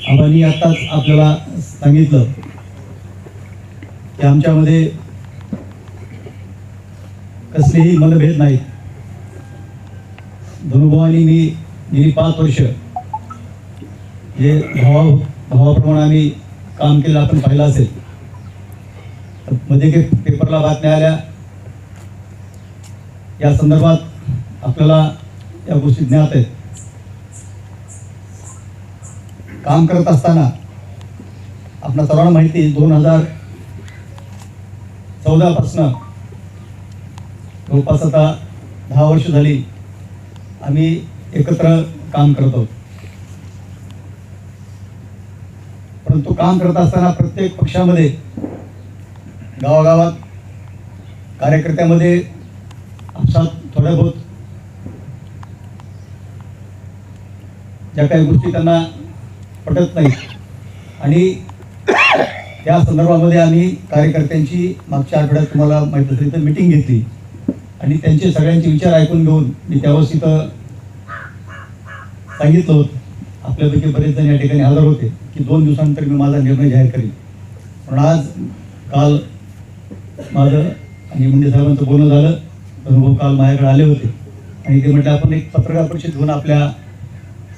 आम्ही आताच आपल्याला सांगितलं की आमच्यामध्ये कसलेही मनभेद नाहीत. धनुभावानी मी गेली 5 वर्ष जे भावाप्रमाणे आम्ही काम केलं आपण पाहिलं असेल. मध्ये काही पेपरला बातम्या आल्या, या संदर्भात आपल्याला या गोष्टी ज्ञात आहेत. काम करत असताना आपल्या सर्वांना माहिती 2014 पासून जवळपास आता 10 वर्ष झाली आम्ही एकत्र काम करत आहोत. परंतु काम करत असताना प्रत्येक पक्षामध्ये गावागावात कार्यकर्त्यामध्ये आपसात थोड्या बहुत ज्या काही गोष्टी त्यांना पटत नाहीत आणि त्या संदर्भामध्ये आम्ही कार्यकर्त्यांची मागच्या आठवड्यात तुम्हाला माहीत असेल तर मीटिंग घेतली आणि त्यांचे सगळ्यांचे विचार ऐकून घेऊन मी त्यावेळेस इथं सांगितलं होतं. आपल्यापैकी बरेच जण या ठिकाणी हजर होते की 2 दिवसानंतर मी माझा निर्णय जाहीर करीन. पण काल माझं आणि मुंडे साहेबांचं बोलणं झालं. अनुभव काल माझ्याकडे आले होते आणि ते म्हटलं आपण एक पत्रकार परिषद घेऊन आपल्या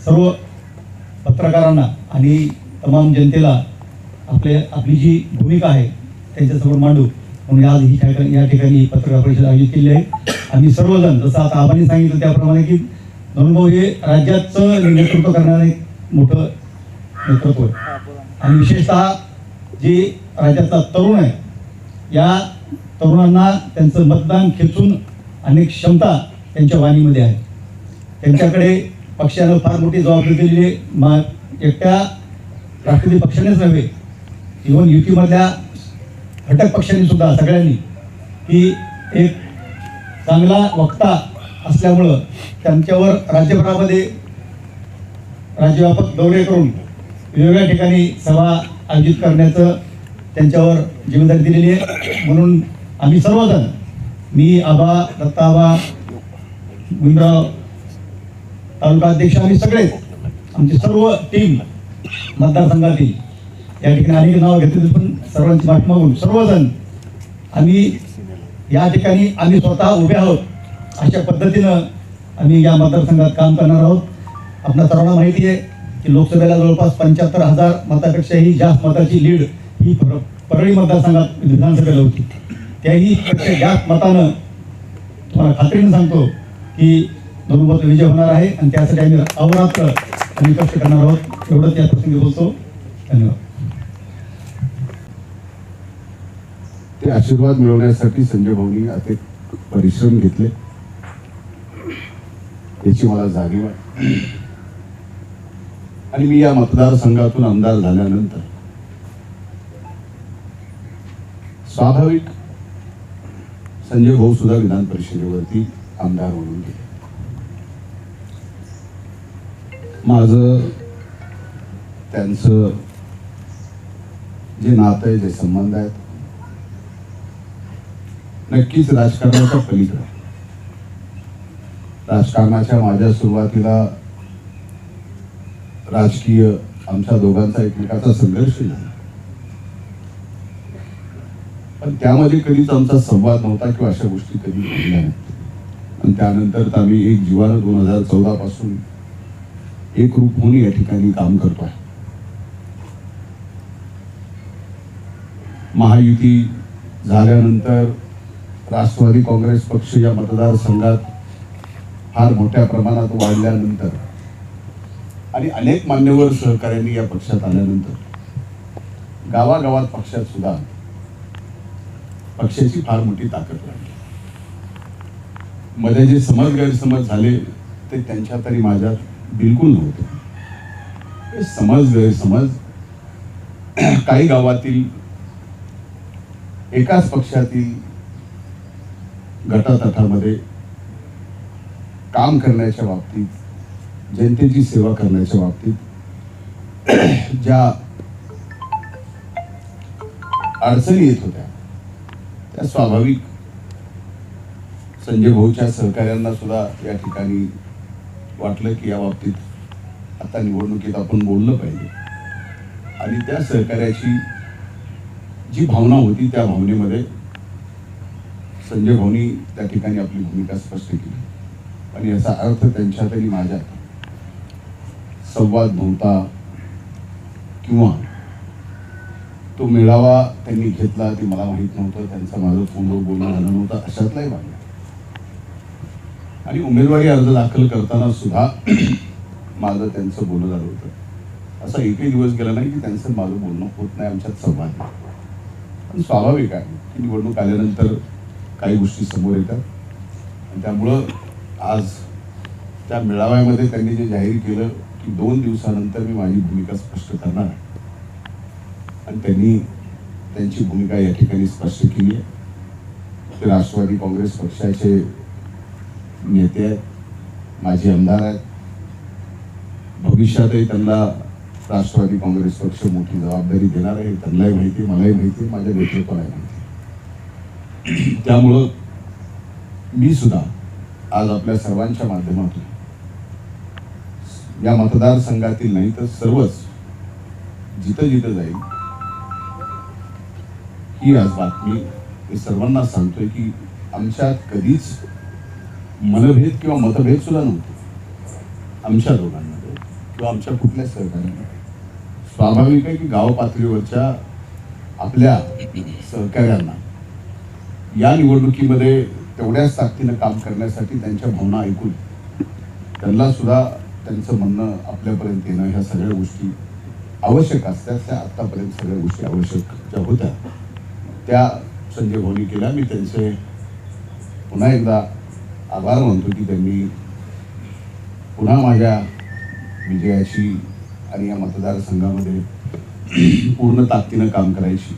सर्व पत्रकारांना आणि तमाम जनतेला आपली जी भूमिका आहे त्यांच्यासमोर मांडू म्हणून आज या ठिकाणी पत्रकार परिषद आयोजित केली आहे. आम्ही सर्वजण जसं आता आबांनी सांगितलं त्याप्रमाणे की धनुभाऊ हे राज्याचं नेतृत्व करणारं एक मोठं नेतृत्व आहे आणि विशेषतः जे राज्यातला तरुण आहे या तरुणांना त्यांचं मतदान खेचून अनेक क्षमता त्यांच्या वाणीमध्ये आहे. त्यांच्याकडे पक्षानं फार मोठी जबाबदारी दिलेली आहे. एकट्या राष्ट्रवादी पक्षानेच नव्हे, इव्हन युतीमधल्या घटक पक्षांनी सुद्धा सगळ्यांनी की एक चांगला वक्ता असल्यामुळं त्यांच्यावर राज्यभरामध्ये राज्यव्यापक दौरे करून वेगवेगळ्या ठिकाणी सभा आयोजित करण्याचं त्यांच्यावर जिम्मेदारी दिलेली आहे. म्हणून आम्ही सर्वजण, मी आबा, दत्ताबा, गुंडराव, तालुका अध्यक्ष, आम्ही सगळेच आमची सर्व टीम मतदारसंघातील या ठिकाणी अनेक नावं घेतली पण सर्वांची वाट मागून सर्वजण आम्ही या ठिकाणी आम्ही स्वतः उभे आहोत अशा पद्धतीनं आम्ही या मतदारसंघात काम करणार आहोत. आपल्या सर्वांना माहिती आहे की लोकसभेला जवळपास 75,000 मतापेक्षाही जास्त मताची लीड ही परळी मतदारसंघात विधानसभेला होती. त्याही पेक्षा जास्त मतानं तुम्हाला खात्रीने सांगतो की धनुभाऊचा विजय होणार आहे आणि त्यासाठी आम्ही अहोरात्र आम्ही कष्ट करणार आहोत. एवढंच या प्रसंगी बोलतो. धन्यवाद. ते आशीर्वाद मिळवण्यासाठी संजय भाऊंनी अनेक परिश्रम घेतले याची मला जाणीव आहे. आणि मी या मतदारसंघातून आमदार झाल्यानंतर स्वाभाविक संजय भाऊ सुद्धा विधान परिषदेवरती आमदार म्हणून गेले. माझं त्यांचं जे नातं आहे, जे संबंध आहेत, नक्कीच राजकारणाच्या पलीकडे. राजकारणाच्या माझ्या सुरुवातीला राजकीय आमच्या दोघांचा एकमेकाचा संघर्ष झाला, पण त्यामध्ये कधीच आमचा संवाद नव्हता किंवा अशा गोष्टी कधी घडल्या नाहीत. आणि त्यानंतर आम्ही एक जीवानं 2014 पासून एक रूप होऊन या ठिकाणी काम करतोय. महायुती झाल्यानंतर राष्ट्रवादी काँग्रेस पक्ष या मतदारसंघात फार मोठ्या प्रमाणात वाढल्यानंतर आणि अनेक मान्यवर सहकार्यांनी या पक्षात आल्यानंतर गावागावात पक्षात सुद्धा पक्षाची फार मोठी ताकद वाढली. मध्ये जे गैरसमज झाले ते त्यांच्या तरी माझ्यात बिलकुल नव्हते. गैरसमज काही गावातील एकाच पक्षातील गटातटामध्ये काम करण्याच्या बाबतीत, जनतेची सेवा करण्याच्या बाबतीत ज्या अडचणी येत होत्या त्या स्वाभाविक संजय भाऊच्या सहकार्यांना सुद्धा या ठिकाणी वाटलं की या बाबतीत आता निवडणुकीत आपण बोललं पाहिजे. आणि त्या सहकार्याची जी भावना होती त्या भावनेमध्ये संजय भाऊनी त्या ठिकाणी आपली भूमिका स्पष्ट केली. आणि याचा अर्थ त्यांच्यात आणि माझ्यात संवाद नव्हता किंवा तो मेळावा त्यांनी घेतला ते मला माहीत नव्हतं, त्यांचा माझं फोनवर बोलणं झालं नव्हतं, अशातलाही भाग नाही. आणि उमेदवारी अर्ज दाखल करताना सुद्धा माझं त्यांचं बोलणं झालं होतं. असा एकही दिवस गेला नाही की त्यांचं माझं बोलणं होत नाही, आमच्यात संवाद नाही. पण स्वाभाविक आहे की निवडणूक आल्यानंतर काही गोष्टी समोर येतात. आणि त्यामुळं आज त्या मेळाव्यामध्ये त्यांनी जे जाहीर केलं की 2 दिवसानंतर मी माझी भूमिका स्पष्ट करणार आहे, आणि त्यांनी त्यांची भूमिका या ठिकाणी स्पष्ट केली आहे. ते राष्ट्रवादी काँग्रेस पक्षाचे नेते आहेत, माजी आमदार आहेत. भविष्यातही त्यांना राष्ट्रवादी काँग्रेस पक्ष मोठी जबाबदारी देणार आहे, त्यांनाही माहिती, मलाही माहिती, माझ्या नेतृत्वालाही माहिती. त्यामुळं मी सुद्धा आज आपल्या सर्वांच्या माध्यमातून या मतदारसंघातील नाही तर सर्वच जिथं जिथं जाईल ही आज बातमी मी सर्वांना सांगतोय की आमच्यात कधीच मनभेद किंवा मतभेद सुद्धा नव्हते आमच्या दोघांमध्ये किंवा आमच्या कुठल्याच सहकार्यामध्ये. स्वाभाविक आहे की गाव पातळीवरच्या आपल्या सहकार्यांना या निवडणुकीमध्ये तेवढ्याच ताकदीनं काम करण्यासाठी त्यांच्या भावना ऐकून त्यांना सुद्धा त्यांचं म्हणणं आपल्यापर्यंत येणं ह्या सगळ्या गोष्टी आवश्यक असतात. त्या आत्तापर्यंत सगळ्या गोष्टी आवश्यक ज्या होत्या त्या संजय भाऊनी केल्या. मी त्यांचे पुन्हा एकदा आभार मानतो की त्यांनी पुन्हा माझ्या विजयाची आणि या मतदारसंघामध्ये पूर्ण ताकदीनं काम करायची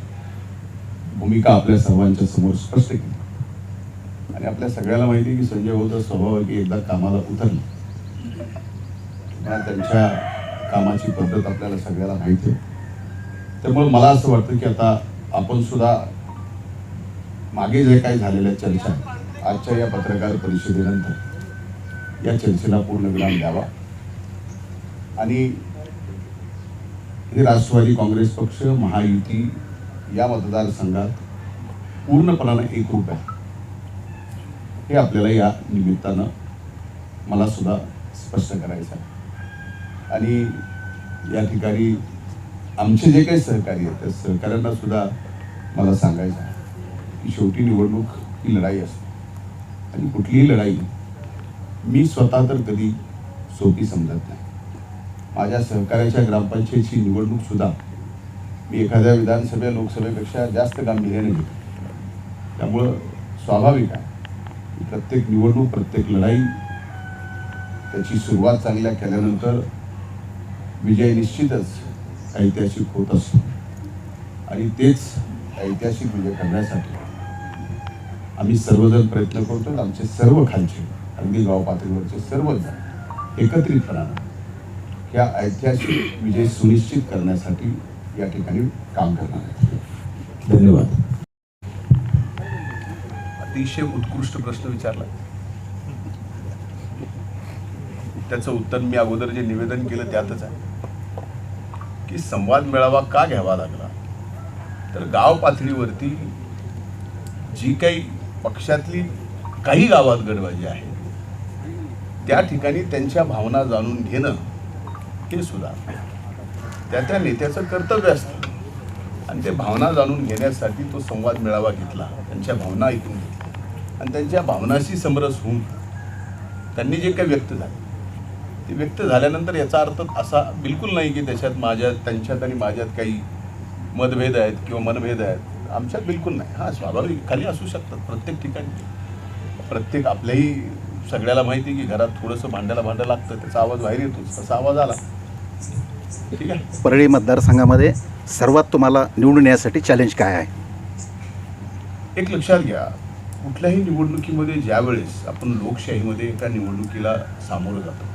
भूमिका आपल्या सर्वांच्या समोर स्पष्ट केली. आणि आपल्या सगळ्याला माहिती आहे की संजय भाऊचा स्वभाव आहे की एकदा कामाला उतरलं त्यांच्या कामाची पद्धत आपल्याला सगळ्याला माहिती आहे. त्यामुळे मला असं वाटतं की आता आपण सुद्धा मागे जे काही झालेल्या चर्चा आजच्या या पत्रकार परिषदेनंतर या चर्चेला पूर्ण विराम द्यावा. आणि हे राष्ट्रवादी काँग्रेस पक्ष महायुती या मतदारसंघात पूर्णपणाने एकरूप आहे हे आपल्याला या निमित्तानं मला सुद्धा स्पष्ट करायचं आहे. आणि या ठिकाणी आमचे जे काही सहकारी आहेत त्या सहकाऱ्यांना सुद्धा मला सांगायचं आहे की शेवटी निवडणूक ही लढाई असते. आणि कुठलीही लढाई मी स्वतः तर कधी सोपी समजत नाही. माझ्या सहकार्याच्या ग्रामपंचायतीची निवडणूक सुद्धा मी एखाद्या विधानसभे लोकसभेपेक्षा जास्त गांभीर्याने घेतो. त्यामुळं स्वाभाविक आहे की प्रत्येक निवडणूक प्रत्येक लढाई त्याची सुरुवात चांगल्या केल्यानंतर विजय निश्चितच ऐतिहासिक होत असतो. आणि तेच ऐतिहासिक विजय करण्यासाठी आम्ही सर्वजण प्रयत्न करतो. आमचे सर्व खालचे अगदी गाव पातळीवरचे सर्वच जण एकत्रितपणानं या ऐतिहासिक विजय सुनिश्चित करण्यासाठी या ठिकाणी काम करणार आहेत. धन्यवाद. अतिशय उत्कृष्ट प्रश्न विचारला. त्याचं उत्तर मी अगोदर जे निवेदन केलं त्यातच आहे की संवाद मेळावा का घ्यावा लागला. तर गाव पातळीवरती जी काही पक्षातली काही गावात गडबाजी आहे त्या ठिकाणी त्यांच्या भावना जाणून घेणं हे सुद्धा त्या नेत्याचं कर्तव्य असतं. आणि ते भावना जाणून घेण्यासाठी तो संवाद मेळावा घेतला, त्यांच्या भावना ऐकून घेतल्या आणि त्यांच्या भावनाशी समरस होऊन त्यांनी जे काही व्यक्त झाले ते व्यक्त झाल्यानंतर याचा अर्थ असा बिलकुल नाही की त्याच्यात त्यांच्यात आणि माझ्यात काही मतभेद आहेत किंवा मनभेद आहेत. आमच्यात बिलकुल नाही. हा स्वाभाविक खाली असू शकतात प्रत्येक ठिकाणी. प्रत्येक आपल्याही सगळ्याला माहिती की घरात थोडंसं भांडं लागतं, त्याचा आवाज बाहेर येतोच. तसा आवाज आला. ठीक आहे. परळी मतदारसंघामध्ये सर्वात तुम्हाला निवडून येण्यासाठी चॅलेंज काय आहे? एक लक्षात घ्या, कुठल्याही निवडणुकीमध्ये ज्यावेळेस आपण लोकशाहीमध्ये एका निवडणुकीला सामोरं जातो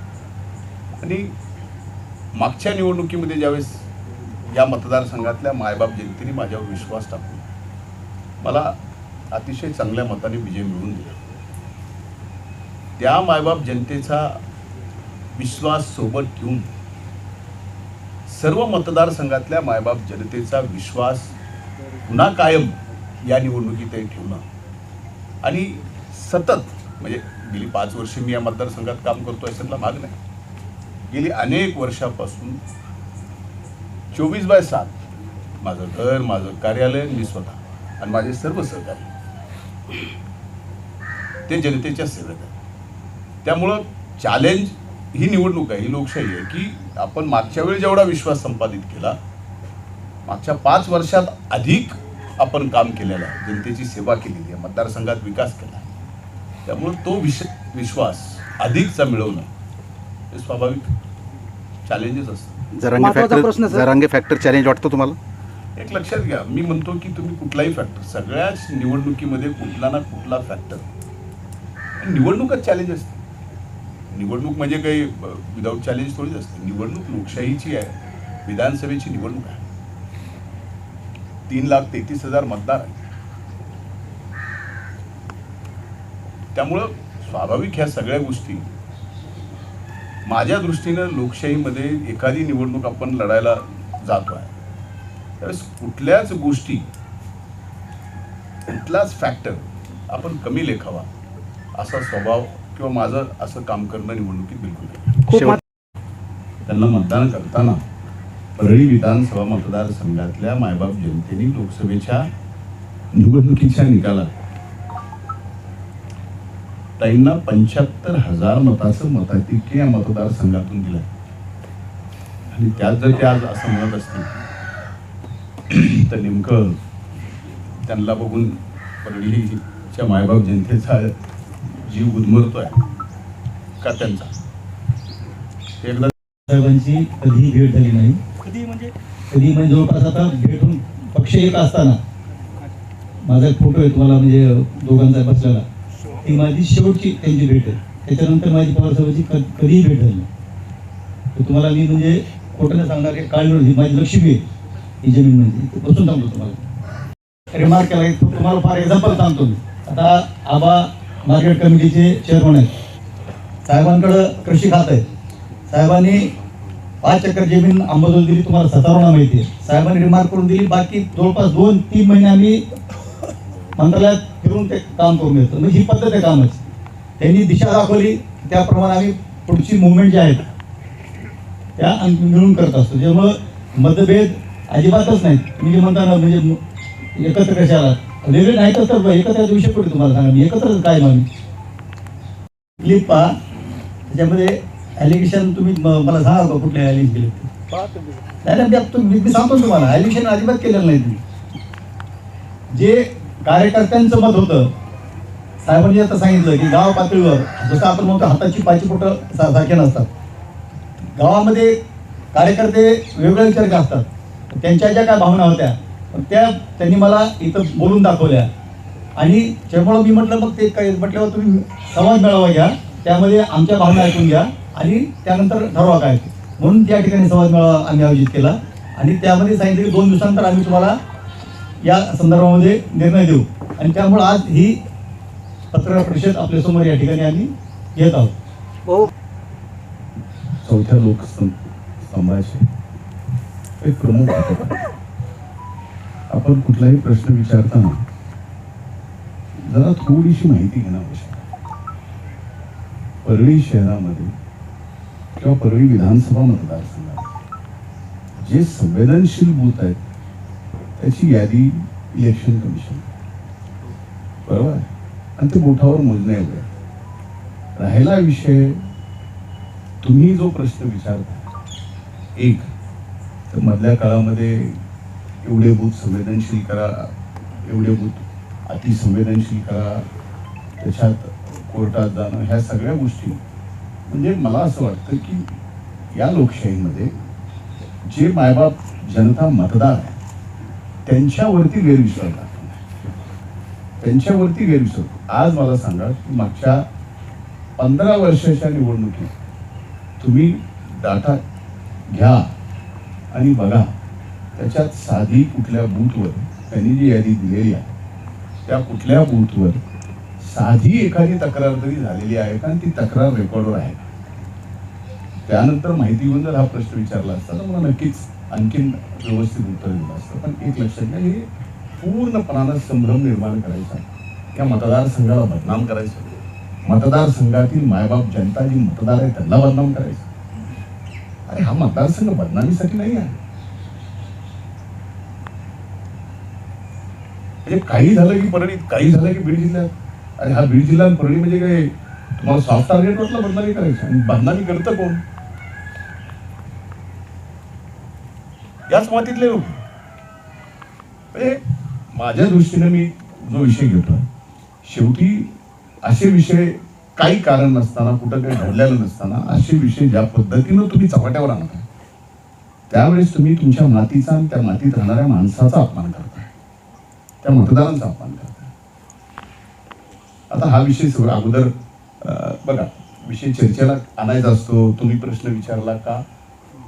आणि मागच्या निवडणुकीमध्ये ज्यावेळेस या मतदारसंघातल्या मायबाप जनतेने माझ्यावर विश्वास टाकून मला अतिशय चांगल्या मताने विजय मिळवून दिला, त्या मायबाप जनतेचा विश्वास सोबत ठेवून सर्व मतदारसंघातल्या मायबाप जनतेचा विश्वास पुन्हा कायम या निवडणुकीतही ठेवणं आणि सतत म्हणजे गेली 5 वर्षे मी या मतदारसंघात काम करतो याच्यातला भाग नाही. गेली अनेक वर्षापासून 24/7 माझं घर, माझं कार्यालय, मी स्वतः आणि माझे सर्व सहकारी ते जनतेच्या सेवेत आहे. त्यामुळं चॅलेंज ही निवडणूक आहे, ही लोकशाही आहे की आपण मागच्या वेळी जेवढा विश्वास संपादित केला, मागच्या 5 वर्षात अधिक आपण काम केलेलं आहे, जनतेची सेवा केलेली आहे, मतदारसंघात विकास केला आहे. त्यामुळं तो विश्वास अधिकचा मिळवणं हे स्वाभाविक चॅलेंजेस असतं. जरांगे फॅक्टर चॅलेंज वाटतो तुम्हाला? एक लक्षात घ्या, मी म्हणतो की तुम्ही कुठलाही फॅक्टर, सगळ्याच निवडणुकीमध्ये कुठला ना कुठला फॅक्टर, निवडणूकच चॅलेंज असते. निवडणूक म्हणजे काही विदाऊट चॅलेंज थोडीच असते. निवडणूक लोकशाहीची आहे, विधानसभेची निवडणूक आहे. 3,33,000 मतदार आहे. त्यामुळं स्वाभाविक ह्या सगळ्या गोष्टी माझ्या दृष्टीनं लोकशाहीमध्ये एखादी निवडणूक आपण लढायला जातो आहे त्यावेळेस कुठल्याच गोष्टी, कुठलाच फॅक्टर आपण कमी लेखावा असा स्वभाव किंवा माझं असं काम करणं निवडणुकीत बिलकुल नाही. त्यांना मतदान करताना परळी विधानसभा मतदारसंघातल्या मायबाप जनतेने लोकसभेच्या निवडणुकीच्या निकालात ताईंना 75,000 मताचं मताधिक्य या मतदारसंघातून दिलं आणि त्यात जर ते आज असं म्हणत असतील तर नेमकं त्यांना बघून परळीच्या मायबाप जनतेचा जीव गुदमरतोय का त्यांचा? एकदा साहेबांची कधी भेट झाली नाही. कधी म्हणजे जवळपास आता भेटून पक्ष एक असताना माझा एक फोटो आहे तुम्हाला, म्हणजे दोघांचा बसलेला, ती माझी शेवटची त्यांची भेट आहे. त्याच्यानंतर माझी पवार साहेबांची कधीही भेट झाली नाही. तर तुम्हाला मी म्हणजे खोटं नाही सांगणार, एक काळ ही माझी लक्ष्मी आहे ही जमीन, म्हणजे बसून सांगतो तुम्हाला. रिमार्क केला तुम्हाला फार एक्झाम्पल सांगतो मी. आता आबा मार्केट कमिटीचे चेअरमन आहेत, साहेबांकडं कृषी खात आहे. साहेबांनी 5 एकर जमीन अंबाजोगाईला दिली, तुम्हाला सतारोना माहिती आहे. साहेबांनी रिमार्क करून दिली, बाकी जवळपास 2-3 महिने आम्ही मंत्रालयात फिरून ते काम करून घेतो. म्हणजे ही पद्धत आहे कामाची. त्यांनी दिशा दाखवली, त्याप्रमाणे आम्ही पुढची मुवमेंट ज्या आहेत त्या आम्ही मिळून करत असतो. त्यामुळं मतभेद अजिबातच नाहीत. तुम्ही जे म्हणता ना, म्हणजे एकत्र कशाला वेगळे नाही तर एकत्र विषय पडतो. तुम्हाला सांगा, मी एकत्रच काय म्हणून क्लिप पहा, त्याच्यामध्ये ॲलिगेशन तुम्ही मला सांगा का कुठले ॲलिगेशन केले? नाही, मी सांगतो तुम्हाला, ॲलिगेशन अजिबात केलेलं नाही. तुम्ही जे कार्यकर्त्यांचं मत होतं, साहेबांनी आता सांगितलं की गाव पातळीवर जसं आपण म्हणतो हाताची पाची पोटं सारखे नसतात. गावामध्ये कार्यकर्ते वेगवेगळे विचार असतात. त्यांच्या ज्या काय भावना होत्या त्या त्यांनी मला इथं बोलून दाखवल्या आणि त्यामुळं मी म्हटलं मग ते काय म्हटल्यावर तुम्ही संवाद मेळावा घ्या, त्यामध्ये आमच्या भावना ऐकून घ्या आणि त्यानंतर ठरवा काय. म्हणून त्या ठिकाणी संवाद मेळावा आम्ही आयोजित केला आणि त्यामध्ये सांगितलं की 2 दिवसानंतर आम्ही तुम्हाला या संदर्भामध्ये निर्णय देऊ. आणि त्यामुळं आज ही पत्रकार परिषद आपल्यासमोर या ठिकाणी आम्ही घेत आहोत. चौथ्या लोकसंभाचे एक प्रमुख घटक आहे. आपण कुठलाही प्रश्न विचारताना जरा थोडीशी माहिती घेणं आवश्यक आहे. परळी शहरामध्ये किंवा परळी विधानसभा मतदारसंघात जे संवेदनशील बूथ आहेत त्याची यादी इलेक्शन कमिशन, बरोबर आहे, आणि ते बोटावर मोजणे एवढे. राहिला विषय, तुम्ही जो प्रश्न विचारता, एक तर मधल्या काळामध्ये एवढे बूथ संवेदनशील करा, एवढे बूथ अतिसंवेदनशील करा, त्याच्यात कोर्टात जाणं, ह्या सगळ्या गोष्टी, म्हणजे मला असं वाटतं की या लोकशाहीमध्ये जे मायबाप जनता मतदार आहे त्यांच्यावरती गैरविश्वास दाखवला, त्यांच्यावरती गैरविश्वास. आज मला सांगा की मागच्या 15 वर्षाच्या निवडणुकीत तुम्ही डाटा घ्या आणि बघा, त्याच्यात साधी कुठल्या बूथवर त्यांनी जी यादी दिलेली आहे त्या कुठल्या बूथवर साधी एखादी तक्रार तरी झालेली आहे का, ती तक्रार रेकॉर्डवर आहे. त्यानंतर माहिती घेऊन जर हा प्रश्न विचारला असता तर मला नक्कीच आणखीन व्यवस्थित उत्तर दिलं असतं. पण एक लक्षात घ्या, हे पूर्णपणानं संभ्रम निर्माण करायचा, त्या मतदारसंघाला बदनाम करायचं, मतदारसंघातील मायबाप जनता जी मतदार आहे त्यांना बदनाम करायचं. अरे हा मतदारसंघ बदनामीसाठी नाही आहे. म्हणजे काही झालं की परळीत, काही झालं की बीड जिल्ह्यात. अरे हा बीड जिल्हा आणि परळी म्हणजे काय तुम्हाला सॉफ्ट टार्गेट वाटलं बदनामी करायचं? आणि बदनामी करतं कोण? याच मातीतले लोक. म्हणजे माझ्या दृष्टीने मी जो विषय घेतो, शेवटी असे विषय काही कारण नसताना, कुठं काही घडलेलं नसताना असे विषय ज्या पद्धतीनं तुम्ही चव्हाट्यावर आणताय, त्यावेळेस तुम्ही तुमच्या मातीचा आणि त्या मातीत राहणाऱ्या माणसाचा अपमान करताय, त्या मतदारांचा अपमान करताय. आता हा विषय सगळं अगोदर बघा, विषय चर्चेला आणायचा असतो. तुम्ही प्रश्न विचारला का,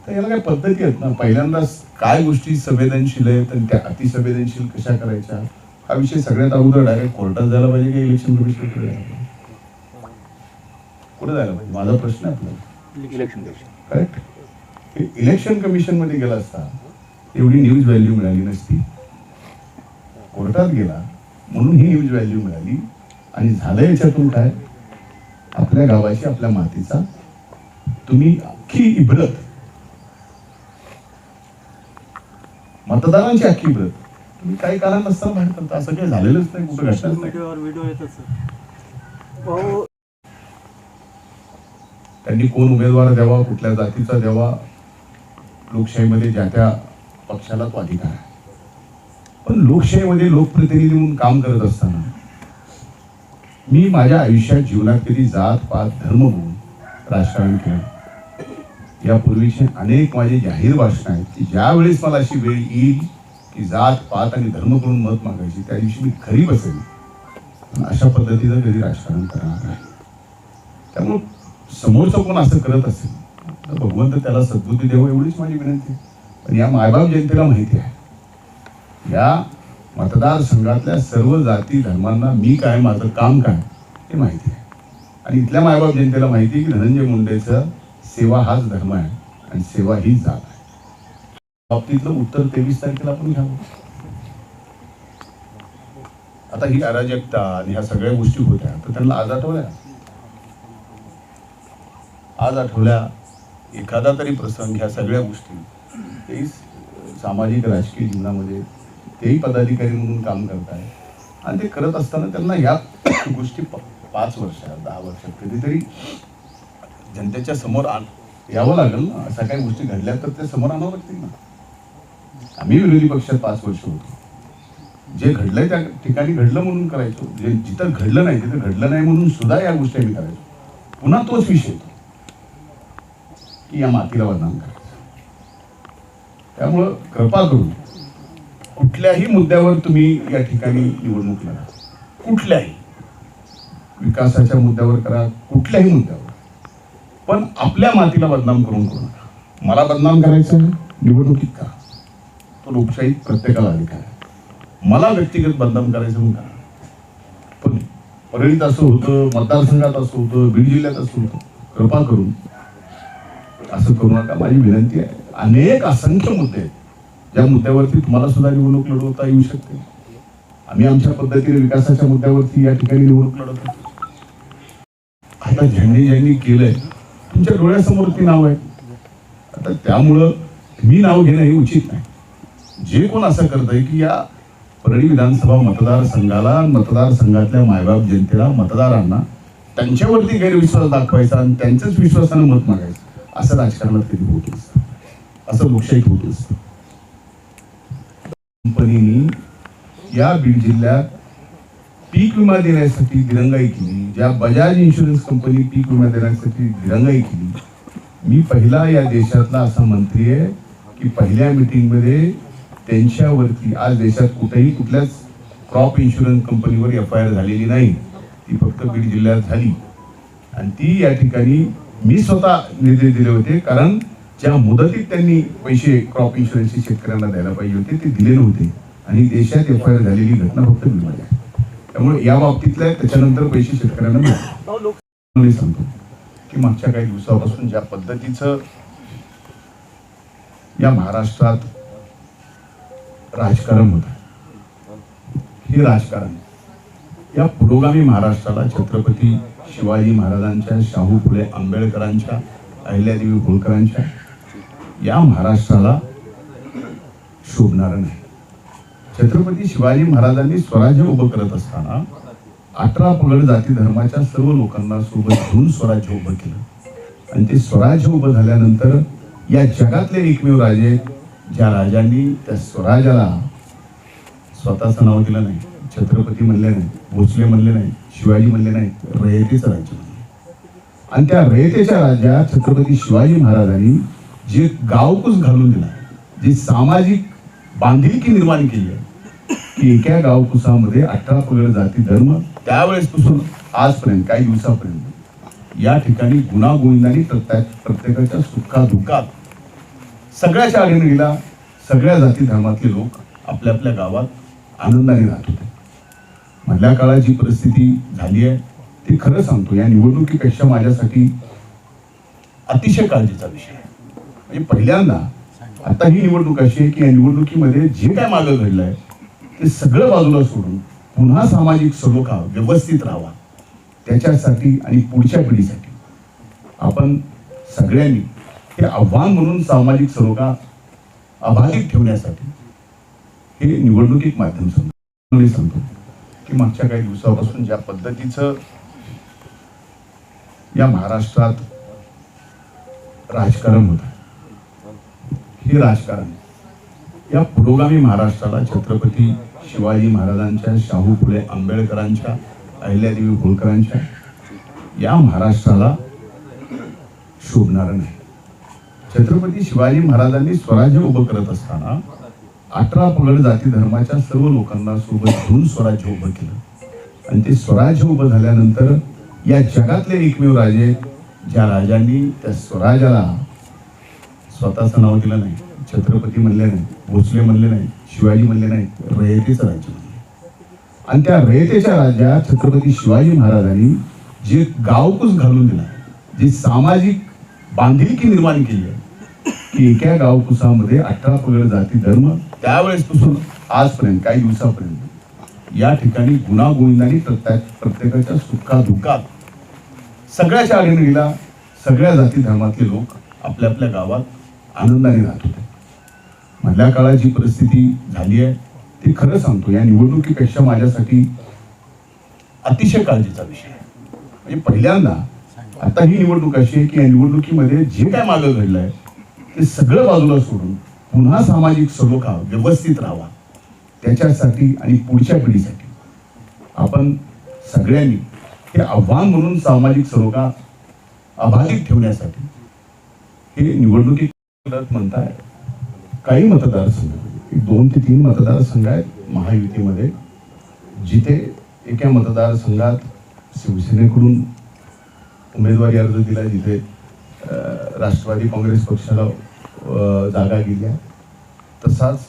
तर याला काही पद्धती आहेत ना. पहिल्यांदाच काय गोष्टी संवेदनशील आहेत आणि त्या अतिसंवेदनशील कशा करायच्या, हा विषय सगळ्यात अगोदर डायरेक्ट कोर्टात जायला पाहिजे की इलेक्शन कमिशन कुठे जायला पाहिजे? कुठे जायला पाहिजे? माझा प्रश्न आहे आपल्याला. Election commission, correct. Election commission मध्ये गेला असता एवढी न्यूज व्हॅल्यू मिळाली नसती. कोर्टात गेला म्हणून ही न्यूज व्हॅल्यू मिळाली. आणि झालं याच्यातून काय, आपल्या गावाची, आपल्या मातीचा तुम्ही अख्खी इब्रत, मतदारांची अख्खी इब्रत तुम्ही काही कारण नसताना बाहेर करता. असं काही झालेलंच नाही, कुठं घडलंच नाही. व्हिडिओ येतात त्यांनी कोण उमेदवार द्यावा, कुठल्या जातीचा द्यावा, लोकशाहीमध्ये ज्या त्या पक्षाला तो अधिकार आहे. पण लोकशाहीमध्ये लोकप्रतिनिधी म्हणून काम करत असताना मी माझ्या आयुष्यात, जीवनात कधी जात पात धर्म बघून राजकारण केलं. यापूर्वीचे अनेक माझे जाहीर भाषण आहेत की ज्या वेळेस मला अशी वेळ येईल की जात पात आणि धर्म करून मत मागायची, त्या दिवशी मी खरी बसेल. पण अशा पद्धतीचं कधी राजकारण करणार नाही. त्यामुळं समोरचं कोण असं करत असेल तर भगवंत त्याला सद्बुद्धी देव, एवढीच माझी विनंती आहे. पण या मायबाप जनतेला माहिती आहे, या मतदारसंघातल्या सर्व जाती धर्मांना मी काय, माझं काम काय हे माहिती आहे. आणि इथल्या मायबाप जनतेला माहिती आहे की धनंजय मुंडेचं सेवा हाच धर्म आहे आणि सेवा हीच जात आहे. बाबतीतलं उत्तर 23 तारखेला आपण घ्यावं. आता ही अराजकता आणि ह्या सगळ्या गोष्टी होत्या तर त्यांना आज आठवल्या. आज आठवल्या एखादा तरी प्रसंग, ह्या सगळ्या गोष्टी, तेही सामाजिक राजकीय जीवनामध्ये तेही पदाधिकारी म्हणून काम करताय. आणि ते करत असताना त्यांना ह्या गोष्टी 5 वर्षात 10 वर्षात कधीतरी जनतेच्या समोर यावं लागेल ना. अशा काही गोष्टी घडल्या तर त्या समोर आणावं लागतील ना. आम्ही विरोधी पक्षात 5 वर्ष होतो. जे घडलंय त्या ठिकाणी घडलं म्हणून करायचो, जे जिथं घडलं नाही तिथं घडलं नाही म्हणून सुद्धा या गोष्टी आम्ही करायचो. पुन्हा तोच विषय येतो की या मातीला बदनाम करायचं. त्यामुळं कृपा करून कुठल्याही मुद्द्यावर तुम्ही या ठिकाणी निवडणूक लढा, कुठल्याही विकासाच्या मुद्द्यावर करा, कुठल्याही मुद्द्यावर, पण आपल्या मातीला बदनाम करून करू नका. मला बदनाम करायचं आहे निवडणुकीत करा, तो लोकशाहीत प्रत्येकाला अधिकार आहे. मला व्यक्तिगत बदनाम करायचं म्हणून करा. पण परळीत असं होतं, मतदारसंघात असं होतं, बीड जिल्ह्यात असं होतं, कृपा करून असं करू नका. माझी विनंती आहे. अनेक असंख्य मुद्दे आहेत ज्या मुद्द्यावरती तुम्हाला सुद्धा निवडणूक लढवता येऊ शकते. आम्ही आमच्या पद्धतीने विकासाच्या मुद्द्यावरती या ठिकाणी निवडणूक लढवतो. आता ज्यांनी केलंय तुमच्या डोळ्यासमोर ती नाव आहे. आता त्यामुळं मी नाव घेणं हे उचित नाही. जे कोण असं करतंय की या परळी विधानसभा मतदारसंघाला, मतदारसंघातल्या मायबाप जनतेला, मतदारांना त्यांच्यावरती गैरविश्वास दाखवायचा आणि त्यांच्याच विश्वासानं मत मागायचं, असं राजकारणात कधी होत असतं, असं लोकशाहीत होत असतं. कंपनीने या बीड जिल्ह्यात पीक विमा देण्यासाठी दिरंगाई केली, ज्या बजाज इन्शुरन्स कंपनी पीक विमा देण्यासाठी दिरंगाई केली. मी पहिला या देशातला असा मंत्री आहे की पहिल्या मीटिंगमध्ये त्यांच्यावरती, आज देशात कुठेही कुठल्याच क्रॉप इन्शुरन्स कंपनीवर FIR झालेली नाही, ती फक्त बीड जिल्ह्यात झाली. आणि ती या ठिकाणी मी स्वतः निर्देश दिले होते, कारण ज्या मुदतीत त्यांनी पैसे क्रॉप इन्शुरन्सचे शेतकऱ्यांना द्यायला पाहिजे होते ते दिले नव्हते. आणि देशात FIR झालेली घटना फक्त बीडमध्ये आहे. त्यामुळे या बाबतीतल्या त्याच्यानंतर पैसे शेतकऱ्यांना मिळाले. सांगतो की मागच्या काही दिवसापासून ज्या पद्धतीचं या महाराष्ट्रात राजकारण होत आहे. हे राजकारण या पुरोगामी महाराष्ट्राला छत्रपती शिवाजी महाराजांच्या, शाहू फुले आंबेडकरांच्या, अहिल्यादेवी होळकरांच्या या महाराष्ट्राला शोभणारं नाही. छत्रपती शिवाजी महाराजांनी स्वराज्य उभं करत असताना 18 पगड जाती धर्माच्या सर्व लोकांना सोबत घेऊन स्वराज्य उभं केलं. आणि ते स्वराज्य उभं झाल्यानंतर या जगातले एकमेव राजे, ज्या राजांनी त्या स्वराज्याला स्वतःचं नाव दिलं नाही, छत्रपती म्हणले नाही, भोसले म्हणले नाही, शिवाजी म्हणले नाही, रयतेचं राज्य म्हणले. आणि त्या रयतेच्या राज्यात छत्रपती शिवाजी महाराजांनी जे गावकूस घालून दिला, जी सामाजिक बांधिलकी निर्माण केली आहे की एका गावकुसामध्ये 18 पगड जाती धर्म त्यावेळेसपासून आजपर्यंत काही दिवसापर्यंत या ठिकाणी गुणागोविंदांनी प्रत्येकाच्या सुखादुःखात सगळ्याच्या आघाडीला सगळ्या जाती धर्मातले लोक आपल्या आपल्या गावात आनंदाने राहत होते. मधल्या काळात जी परिस्थिती झाली आहे ती खरं सांगतो या निवडणुकीपेक्षा माझ्यासाठी अतिशय काळजीचा विषय आहे. म्हणजे पहिल्यांदा आता ही निवडणूक अशी आहे की या निवडणुकीमध्ये जे काय मागं घडलंय ते सगळं बाजूला सोडून पुन्हा सामाजिक सलोखा व्यवस्थित राहावा त्याच्यासाठी आणि पुढच्या पिढीसाठी आपण सगळ्यांनी हे आव्हान म्हणून सामाजिक सलोखा अबाधित ठेवण्यासाठी हे निवडणूक एक माध्यम समजतो. मी सांगतो की मागच्या काही दिवसापासून ज्या पद्धतीचं या महाराष्ट्रात राजकारण होत आहे, हे राजकारण या पुरोगामी महाराष्ट्राला छत्रपती शिवाजी महाराजांच्या, शाहू फुले आंबेडकरांच्या, अहिल्यादेवी होळकरांच्या या महाराष्ट्राला शोभणारं नाही. छत्रपती शिवाजी महाराजांनी स्वराज्य उभं करत असताना 18 पगड जाती धर्माच्या सर्व लोकांना सोबत घेऊन स्वराज्य उभं केलं. आणि ते स्वराज्य उभं झाल्यानंतर या जगातले एकमेव राजे, ज्या राजांनी त्या स्वराज्याला स्वतःचं नाव दिलं नाही, छत्रपती म्हणले नाही, भोसले म्हणले नाही, शिवाजी म्हणले नाही, रयतेचं राज्य म्हणले. आणि त्या रयतेच्या राज्यात छत्रपती शिवाजी महाराजांनी जे गावकूस घालून दिला, जी सामाजिक बांधिलकी निर्माण केली आहे की एका गावकुसामध्ये 18 पगड जाती धर्म त्यावेळेसपासून आजपर्यंत काही दिवसापर्यंत या ठिकाणी गुणागोविंदांनी प्रत्येकाच्या सुखादुःखात सगळ्याच्या आघाडीला सगळ्या जाती धर्मातले लोक आपल्या आपल्या गावात आनंदाने राहत होते. मधल्या काळात जी परिस्थिती झाली आहे ती खरं सांगतो या निवडणुकीपेक्षा माझ्यासाठी अतिशय काळजीचा विषय आहे. म्हणजे पहिल्यांदा आता ही निवडणूक अशी आहे की या निवडणुकीमध्ये जे काय मागं घडलंय ते सगळं बाजूला सोडून पुन्हा सामाजिक सलोखा व्यवस्थित राहावा त्याच्यासाठी आणि पुढच्या पिढीसाठी आपण सगळ्यांनी हे आव्हान म्हणून सामाजिक सलोखा अबाधित ठेवण्यासाठी हे निवडणुकीत म्हणताय. काही मतदारसंघ 2 ते 3 मतदारसंघ आहेत महायुतीमध्ये जिथे एका मतदारसंघात शिवसेनेकडून उमेदवारी अर्ज दिला, जिथे राष्ट्रवादी काँग्रेस पक्षाला जागा गेल्या. तसाच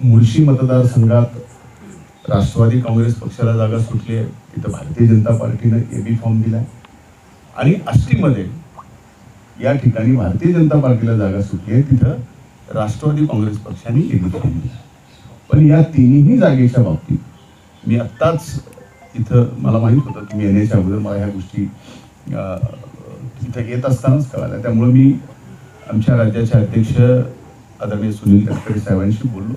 मुळशी मतदारसंघात राष्ट्रवादी काँग्रेस पक्षाला जागा सुटली आहे, तिथं भारतीय जनता पार्टीनं AB फॉर्म दिला. आणि आष्टीमध्ये या ठिकाणी भारतीय जनता पार्टीला जागा सुटली आहे, तिथं राष्ट्रवादी काँग्रेस पक्षाने AB फॉर्म दिला. पण या तिन्ही जागेच्या बाबतीत मी आत्ताच इथं मला माहीत होतं की मी येण्याच्या अगोदर मला ह्या गोष्टी इथं येत असतानाच कळाल्या. त्यामुळे मी आमच्या राज्याचे अध्यक्ष आदरणीय सुनील तटकरे साहेबांशी बोललो,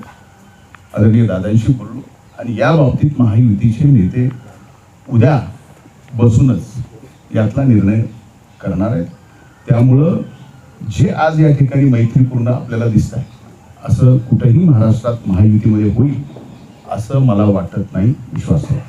आदरणीय दादांशी बोललो आणि या बाबतीत महायुतीचे नेते उद्या बसूनच यातला निर्णय करणार आहेत. त्यामुळं जे आज या ठिकाणी मैत्रीपूर्ण आपल्याला दिसत आहे असं कुठेही महाराष्ट्रात महायुतीमध्ये होईल असं मला वाटत नाही, विश्वास आहे.